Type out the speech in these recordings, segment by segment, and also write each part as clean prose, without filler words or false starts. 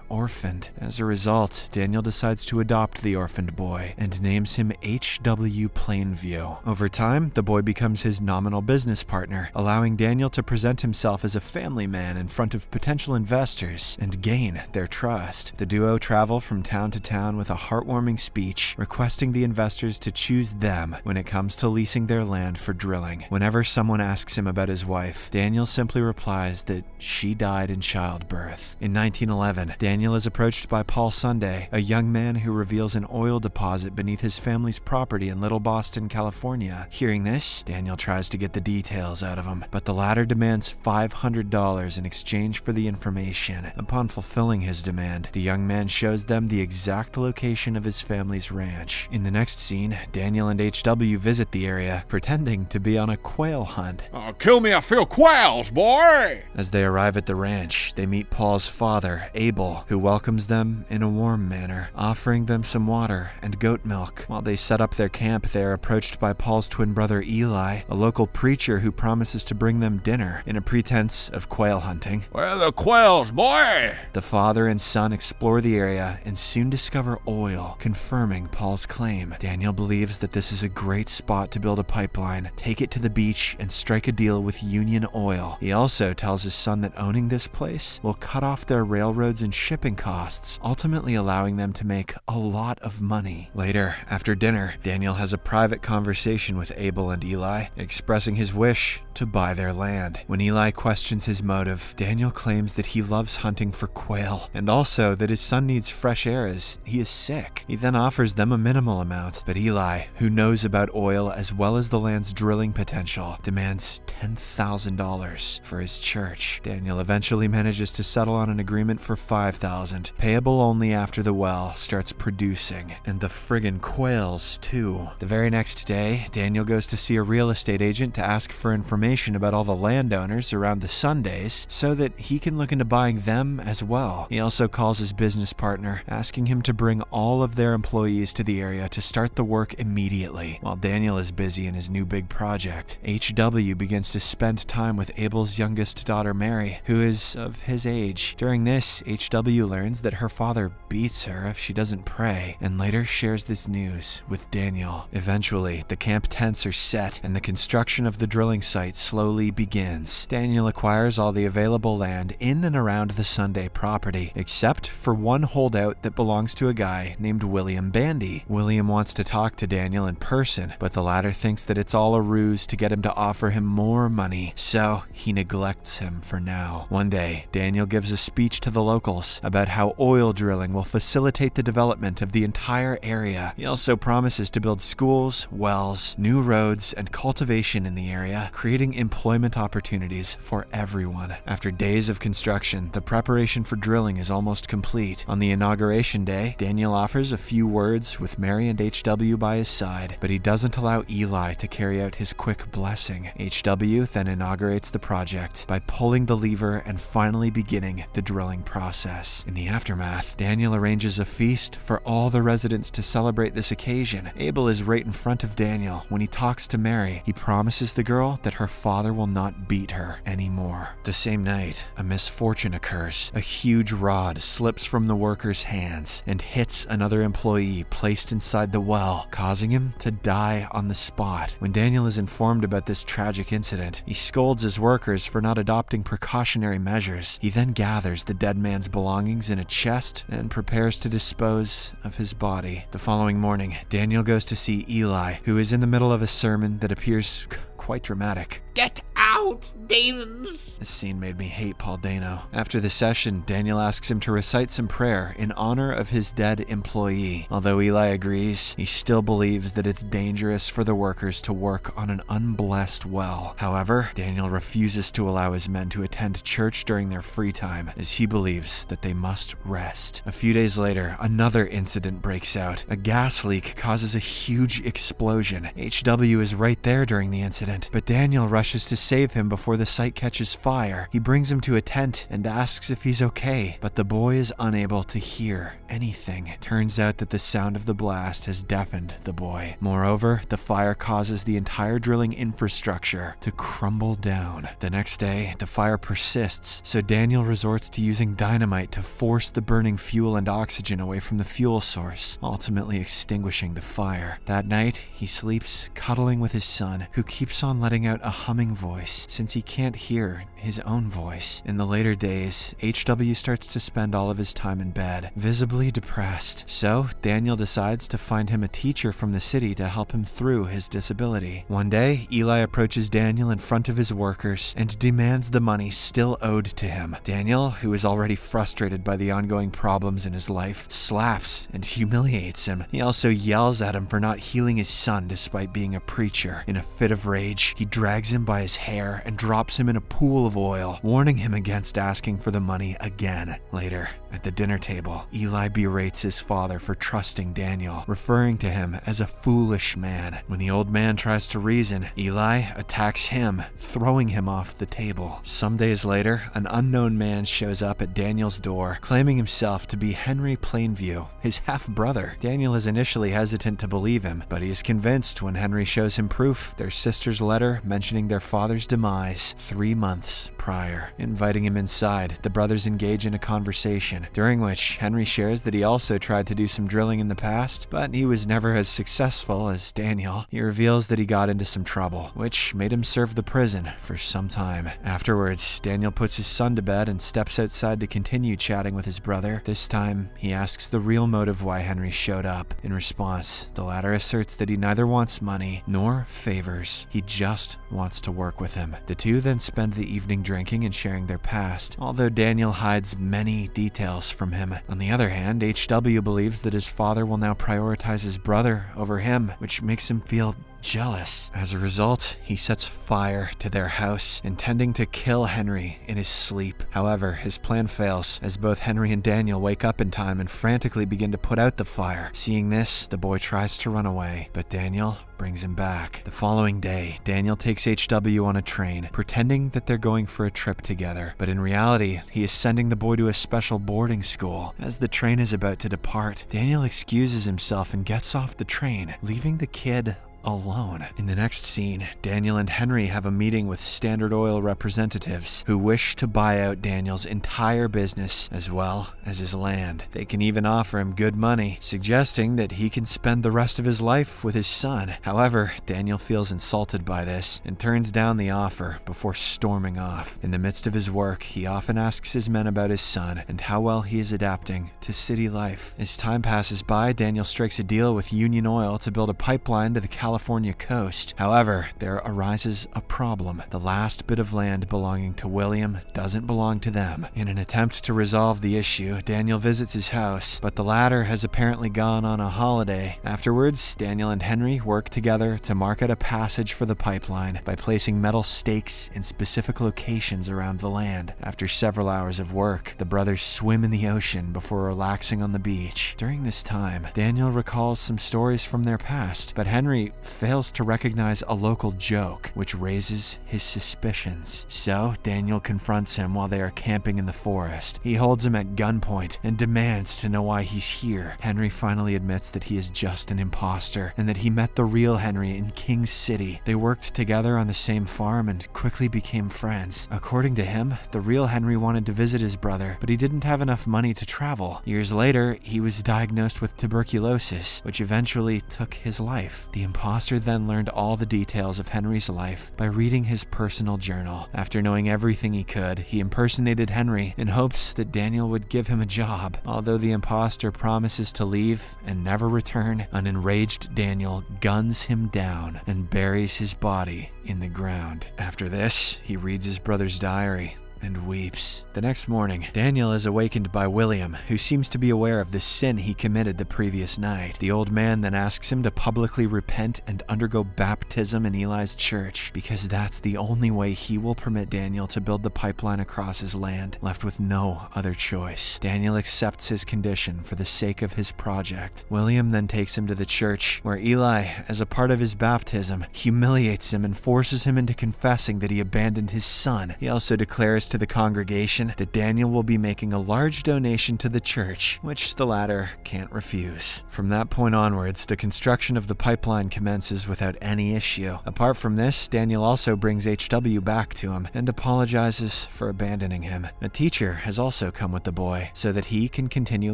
orphaned. As a result, Daniel decides to adopt the orphaned boy and names him H.W. Plainview. Over time, the boy becomes his nominal business partner, allowing Daniel to present himself as a family man in front of potential investors and gain their trust. The duo travel from town to town with a heartwarming speech requesting the investors to choose them when it comes to leasing their land for drilling. Whenever someone asks him about his wife, Daniel simply replies that she died in childbirth. In 1911, Daniel is approached by Paul Sunday, a young man who reveals an oil deposit beneath his family's property in Little Boston, California. Hearing this, Daniel tries to get the details out of him, but the latter demands $500 in exchange for the information. Upon fulfilling his demand, the young man shows them the exact location of his family's ranch. In the next scene, Daniel and HW visit the area, pretending to be on a quail hunt. Kill me a few quails, boy! As they arrive at the ranch, they meet Paul's father, Abel, who welcomes them in a warm manner, offering them some water and goat milk. While they set up their camp, they are approached by Paul's twin brother Eli, a local preacher who promises to bring them dinner in a pretense of quail hunting. Where are the quails, boy? The father and son explore the area and soon discover oil, confirming Paul's claim. Daniel believes that this is a great spot to build a pipeline, take it to the beach, and strike a deal with Union Oil. He also tells his son that owning this place will cut off their railroads and shipping costs, ultimately allowing them to make a lot of money. Later, after dinner, Daniel has a private conversation with Abel and Eli, expressing his wish to buy their land. When Eli questions his motive, Daniel claims that he loves hunting for quail, and also that his son needs fresh air as he is sick. He then offers them a minimal amount, but Eli, who knows about oil as well as the land's drilling potential, demands $10,000 for his church. Daniel eventually manages to settle on an agreement for $5,000, payable only after the well starts producing, and the friggin' quails too. The very next day, Daniel goes to see a real estate agent to ask for information about all the landowners around the Sundays so that he can look into buying them as well. He also calls his business partner, asking him to bring all of their employees to the area to start the work immediately. While Daniel is busy in his new big project, HW begins to spend time with Abel's youngest daughter Mary, who is of his age. During this, HW learns that her father beats her if she doesn't pray, and later shares this news with Daniel. Eventually, the camp tents are set and the construction of the drilling site slowly begins. Daniel acquires all the available land in and around the Sunday property, except for one holdout that belongs to a guy named William Bandy. William wants to talk to Daniel in person, but the latter thinks that it's all a ruse to get him to offer him more money, so he neglects him for now. One day, Daniel gives a speech to the locals about how oil drilling will facilitate the development of the entire area. He also promises to build schools, wells, new roads, and cultivation in the area, creating employment opportunities for everyone. After days of construction, the preparation for drilling is almost complete. On the inauguration day, Daniel offers a few words with Mary and HW by his side, but he doesn't allow Eli to carry out his quick blessing. HW then inaugurates the project by pulling the lever and finally beginning the drilling process. In the aftermath, Daniel arranges a feast for all the residents to celebrate this occasion. Abel is right in front of Daniel. When he talks to Mary, he promises the girl that her father will not beat her anymore. The same night, a misfortune occurs. A huge rod slips from the worker's hands and hits another employee placed inside the well, causing him to die on the spot. When Daniel is informed about this tragic incident, he scolds his workers for not adopting precautionary measures. He then gathers the dead man's belongings in a chest and prepares to dispose of his body. The following morning, Daniel goes to see Eli, who is in the middle of a sermon that appears quite dramatic. Get out, demons! This scene made me hate Paul Dano. After the session, Daniel asks him to recite some prayer in honor of his dead employee. Although Eli agrees, he still believes that it's dangerous for the workers to work on an unblessed well. However, Daniel refuses to allow his men to attend church during their free time, as he believes that they must rest. A few days later, another incident breaks out. A gas leak causes a huge explosion. HW is right there during the incident, but Daniel rushes to save save him before the site catches fire. He brings him to a tent and asks if he's okay, but the boy is unable to hear anything. Turns out that the sound of the blast has deafened the boy. Moreover, the fire causes the entire drilling infrastructure to crumble down. The next day, the fire persists, so Daniel resorts to using dynamite to force the burning fuel and oxygen away from the fuel source, ultimately extinguishing the fire. That night, he sleeps cuddling with his son, who keeps on letting out a humming voice since he can't hear his own voice. In the later days, HW starts to spend all of his time in bed, visibly depressed. So, Daniel decides to find him a teacher from the city to help him through his disability. One day, Eli approaches Daniel in front of his workers and demands the money still owed to him. Daniel, who is already frustrated by the ongoing problems in his life, slaps and humiliates him. He also yells at him for not healing his son despite being a preacher. In a fit of rage, he drags him by his hair and drops him in a pool of oil, warning him against asking for the money again. Later, at the dinner table, Eli berates his father for trusting Daniel, referring to him as a foolish man. When the old man tries to reason, Eli attacks him, throwing him off the table. Some days later, an unknown man shows up at Daniel's door, claiming himself to be Henry Plainview, his half-brother. Daniel is initially hesitant to believe him, but he is convinced when Henry shows him proof, their sister's letter mentioning their father's demise 3 months prior. Inviting him inside, the brothers engage in a conversation, during which Henry shares that he also tried to do some drilling in the past, but he was never as successful as Daniel. He reveals that he got into some trouble, which made him serve the prison for some time. Afterwards, Daniel puts his son to bed and steps outside to continue chatting with his brother. This time, he asks the real motive why Henry showed up. In response, the latter asserts that he neither wants money nor favors. He just wants to work with him. The two then spend the evening drinking and sharing their past, although Daniel hides many details from him. On the other hand, HW believes that his father will now prioritize his brother over him, which makes him feel jealous. As a result, he sets fire to their house, intending to kill Henry in his sleep. However, his plan fails, as both Henry and Daniel wake up in time and frantically begin to put out the fire. Seeing this, the boy tries to run away, but Daniel brings him back. The following day, Daniel takes HW on a train, pretending that they're going for a trip together, but in reality, he is sending the boy to a special boarding school. As the train is about to depart, Daniel excuses himself and gets off the train, leaving the kid alone. In the next scene, Daniel and Henry have a meeting with Standard Oil representatives who wish to buy out Daniel's entire business as well as his land. They can even offer him good money, suggesting that he can spend the rest of his life with his son. However, Daniel feels insulted by this and turns down the offer before storming off. In the midst of his work, he often asks his men about his son and how well he is adapting to city life. As time passes by, Daniel strikes a deal with Union Oil to build a pipeline to the California coast. However, there arises a problem. The last bit of land belonging to William doesn't belong to them. In an attempt to resolve the issue, Daniel visits his house, but the latter has apparently gone on a holiday. Afterwards, Daniel and Henry work together to mark out a passage for the pipeline by placing metal stakes in specific locations around the land. After several hours of work, the brothers swim in the ocean before relaxing on the beach. During this time, Daniel recalls some stories from their past, but Henry fails to recognize a local joke, which raises his suspicions. So, Daniel confronts him while they are camping in the forest. He holds him at gunpoint and demands to know why he's here. Henry finally admits that he is just an imposter and that he met the real Henry in King City. They worked together on the same farm and quickly became friends. According to him, the real Henry wanted to visit his brother, but he didn't have enough money to travel. Years later, he was diagnosed with tuberculosis, which eventually took his life. The imposter then learned all the details of Henry's life by reading his personal journal. After knowing everything he could, he impersonated Henry in hopes that Daniel would give him a job. Although the imposter promises to leave and never return, an enraged Daniel guns him down and buries his body in the ground. After this, he reads his brother's diary, and weeps. The next morning, Daniel is awakened by William, who seems to be aware of the sin he committed the previous night. The old man then asks him to publicly repent and undergo baptism in Eli's church, because that's the only way he will permit Daniel to build the pipeline across his land, left with no other choice. Daniel accepts his condition for the sake of his project. William then takes him to the church, where Eli, as a part of his baptism, humiliates him and forces him into confessing that he abandoned his son. He also declares to the congregation that Daniel will be making a large donation to the church, which the latter can't refuse. From that point onwards, the construction of the pipeline commences without any issue. Apart from this, Daniel also brings HW back to him and apologizes for abandoning him. A teacher has also come with the boy so that he can continue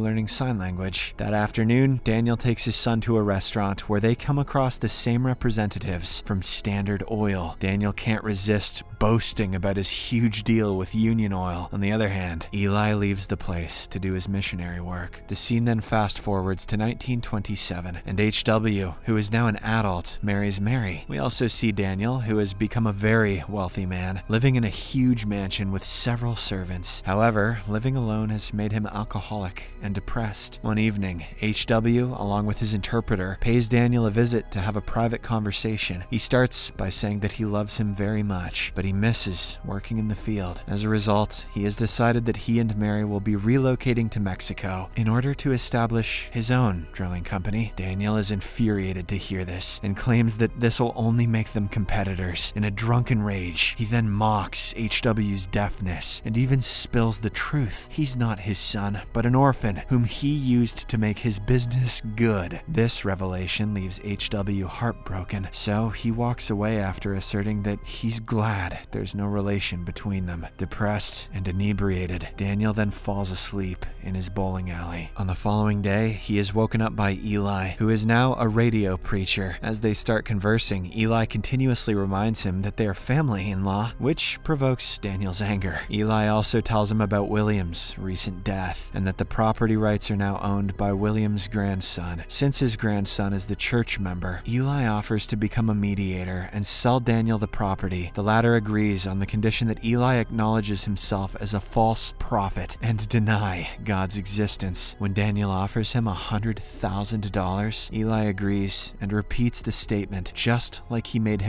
learning sign language. That afternoon, Daniel takes his son to a restaurant where they come across the same representatives from Standard Oil. Daniel can't resist boasting about his huge deal with Union Oil. On the other hand, Eli leaves the place to do his missionary work. The scene then fast forwards to 1927, and HW, who is now an adult, marries Mary. We also see Daniel, who has become a very wealthy man, living in a huge mansion with several servants. However, living alone has made him alcoholic and depressed. One evening, HW, along with his interpreter, pays Daniel a visit to have a private conversation. He starts by saying that he loves him very much, but he misses working in the field. As a result, he has decided that he and Mary will be relocating to Mexico in order to establish his own drilling company. Daniel is infuriated to hear this and claims that this will only make them competitors. In a drunken rage, he then mocks HW's deafness and even spills the truth. He's not his son, but an orphan whom he used to make his business good. This revelation leaves HW heartbroken, so he walks away after asserting that he's glad there's no relation between them. Depressed and inebriated, Daniel then falls asleep in his bowling alley. On the following day, he is woken up by Eli, who is now a radio preacher. As they start conversing, Eli continuously reminds him that they are family-in-law, which provokes Daniel's anger. Eli also tells him about William's recent death, and that the property rights are now owned by William's grandson. Since his grandson is the church member, Eli offers to become a mediator and sell Daniel the property. The latter agrees on the condition that Eli acknowledges himself as a false prophet and deny God's existence. When Daniel offers him $100,000, Eli agrees and repeats the statement just like he made him